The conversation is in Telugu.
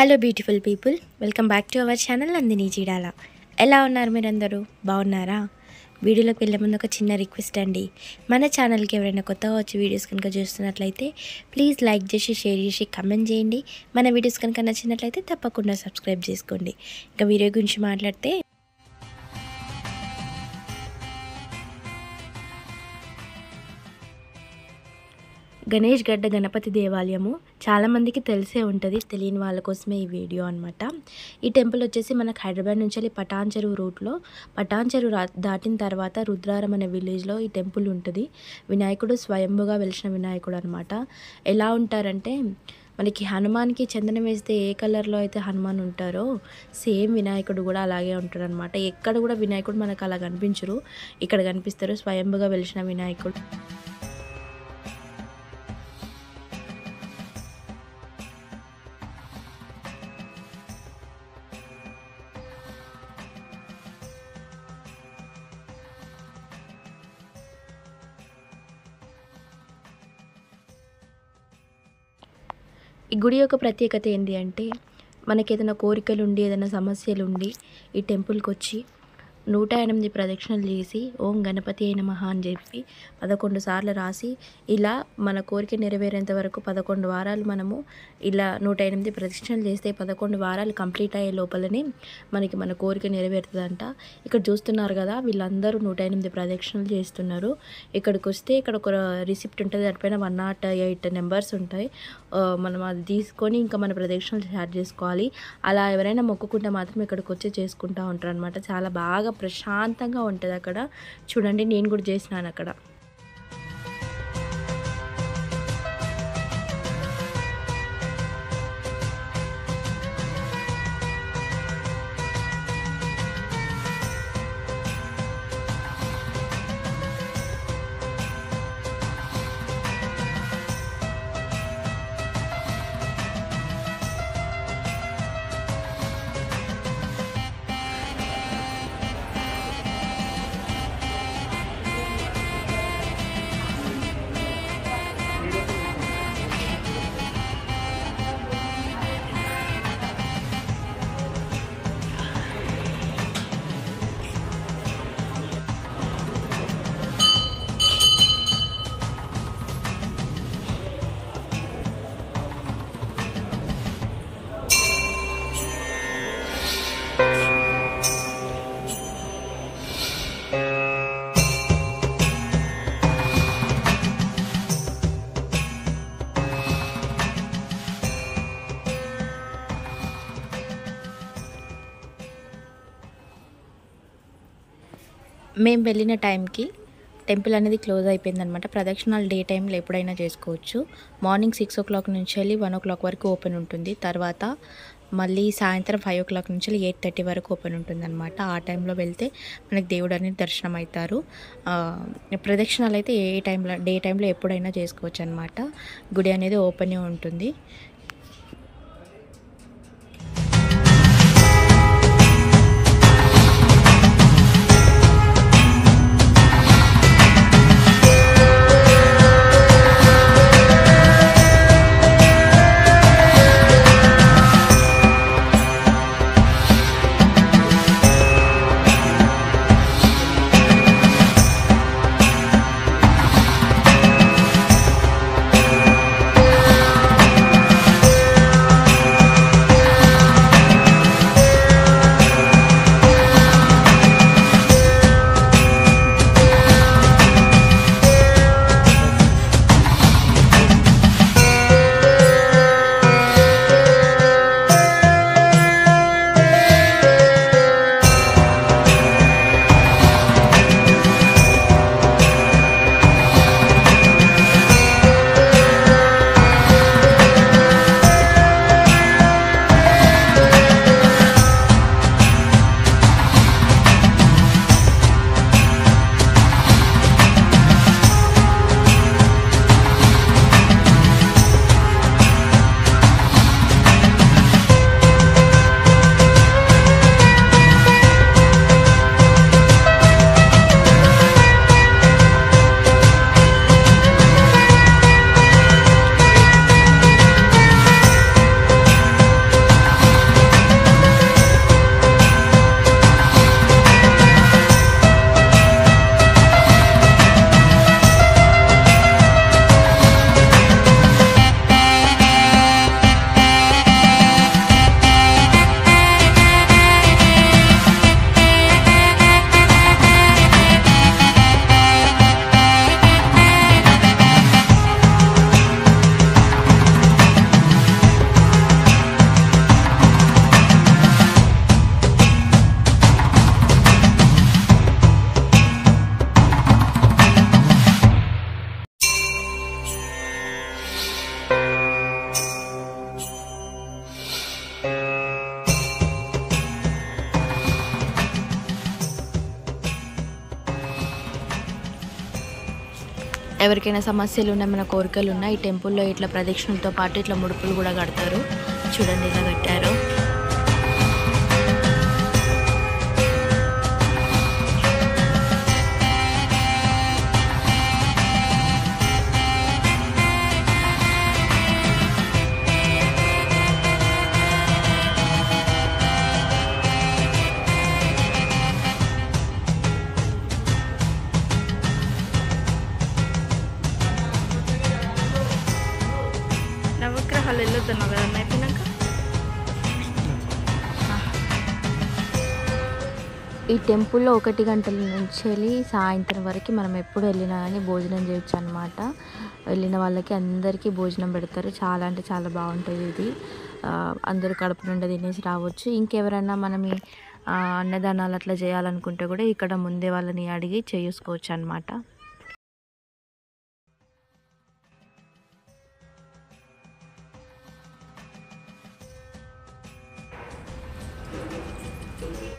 Hello beautiful people, welcome back to our channel Nandini Cheedala. ఎలా ఉన్నారు మీరందరూ? బాగున్నారా? వీడియోలోకి వెళ్ళే ముందు ఒక చిన్న రిక్వెస్ట్ అండి. మన ఛానల్కి ఎవరైనా కొత్తగా వచ్చి వీడియోస్ కనుక చూస్తున్నట్లయితే ప్లీజ్ లైక్ చేసి, షేర్ చేసి, కమెంట్ చేయండి. మన వీడియోస్ కనుక నచ్చినట్లయితే తప్పకుండా సబ్స్క్రైబ్ చేసుకోండి. ఇంకా వీడియో గురించి మాట్లాడితే, గణేష్ గడ్డ గణపతి దేవాలయము చాలామందికి తెలిసే ఉంటుంది. తెలియని వాళ్ళ కోసమే ఈ వీడియో అనమాట. ఈ టెంపుల్ వచ్చేసి మనకు హైదరాబాద్ నుంచి వెళ్ళి పటాన్ చెరువు రూట్లో, పటాన్ చెరువు దాటిన తర్వాత రుద్రారం అనే విలేజ్లో ఈ టెంపుల్ ఉంటుంది. వినాయకుడు స్వయంభుగా వెలిసిన వినాయకుడు అనమాట. ఎలా ఉంటారంటే, మనకి హనుమాన్కి చందనం వేస్తే ఏ కలర్లో అయితే హనుమాన్ ఉంటారో సేమ్ వినాయకుడు కూడా అలాగే ఉంటాడు అనమాట. ఎక్కడ కూడా వినాయకుడు మనకు అలా కనిపించరు, ఇక్కడ కనిపిస్తారు. స్వయంభుగా వెలిసిన వినాయకుడు. ఈ గుడి యొక్క ప్రత్యేకత ఏంటి అంటే, మనకి ఏదైనా కోరికలు ఉండి, ఏదైనా సమస్యలు ఉండి ఈ టెంపుల్కి వచ్చి 108 ప్రదక్షిణలు చేసి ఓం గణపతి అయిన నమః అని చెప్పి 11 సార్లు రాసి, ఇలా మన కోరిక నెరవేరేంత వరకు 11 వారాలు మనము ఇలా 108 ప్రదక్షిణలు చేస్తే 11 వారాలు కంప్లీట్ అయ్యే లోపలనే మనకి మన కోరిక నెరవేరుతుందంట. ఇక్కడ చూస్తున్నారు కదా, వీళ్ళందరూ 108 ప్రదక్షిణలు చేస్తున్నారు. ఇక్కడికి వస్తే ఇక్కడ ఒక రిసిప్ట్ ఉంటుంది, దానిపైన 108 నెంబర్స్ ఉంటాయి. మనం అది తీసుకొని ఇంకా మన ప్రదక్షిణలు స్టార్ట్ చేసుకోవాలి. అలా ఎవరైనా మొక్కుకుంటే మాత్రం ఇక్కడికి వచ్చి చేసుకుంటూ ఉంటారు అనమాట. చాలా బాగా ప్రశాంతంగా ఉంటుంది అక్కడ. చూడండి, నేను కూడా చేసినాను అక్కడ. మేము వెళ్ళిన టైంకి టెంపుల్ అనేది క్లోజ్ అయిపోయిందనమాట. ప్రదక్షిణాలు డే టైంలో ఎప్పుడైనా చేసుకోవచ్చు. మార్నింగ్ 6 o'clock నుంచి వెళ్ళి 1 o'clock వరకు ఓపెన్ ఉంటుంది. తర్వాత మళ్ళీ సాయంత్రం 5 o'clock నుంచి వెళ్ళి 8:30 వరకు ఓపెన్ ఉంటుంది అనమాట. ఆ టైంలో వెళ్తే మనకి దేవుడు అనేది దర్శనం అవుతారు. ప్రదక్షిణాలు అయితే డే టైంలో ఎప్పుడైనా చేసుకోవచ్చు అనమాట. గుడి అనేది ఓపెన్ ఉంటుంది. ఎవరికైనా సమస్యలు ఉన్నాయి, మన కోరికలు ఉన్నాయి, ఈ టెంపుల్లో ఇట్లా ప్రదక్షిణలతో పాటు ఇట్లా ముడుపులు కూడా కడతారు. చూడండి ఇలా కట్టారు. నవగ్రహాలు వెళ్ళొద్దన్నావు కదా అయిపోయినాక. ఈ టెంపుల్లో 1 గంటల నుంచి వెళ్ళి సాయంత్రం వరకు మనం ఎప్పుడు వెళ్ళినా కానీ భోజనం చేయొచ్చు అనమాట. వెళ్ళిన వాళ్ళకి అందరికీ భోజనం పెడతారు. చాలా అంటే చాలా బాగుంటుంది ఇది. అందరూ కడుపు నిండా తినేసి రావచ్చు. ఇంకెవరైనా మనం అన్నదానాలు అట్లా చేయాలనుకుంటే కూడా ఇక్కడ ముందే వాళ్ళని అడిగి చేసుకోవచ్చు అనమాట.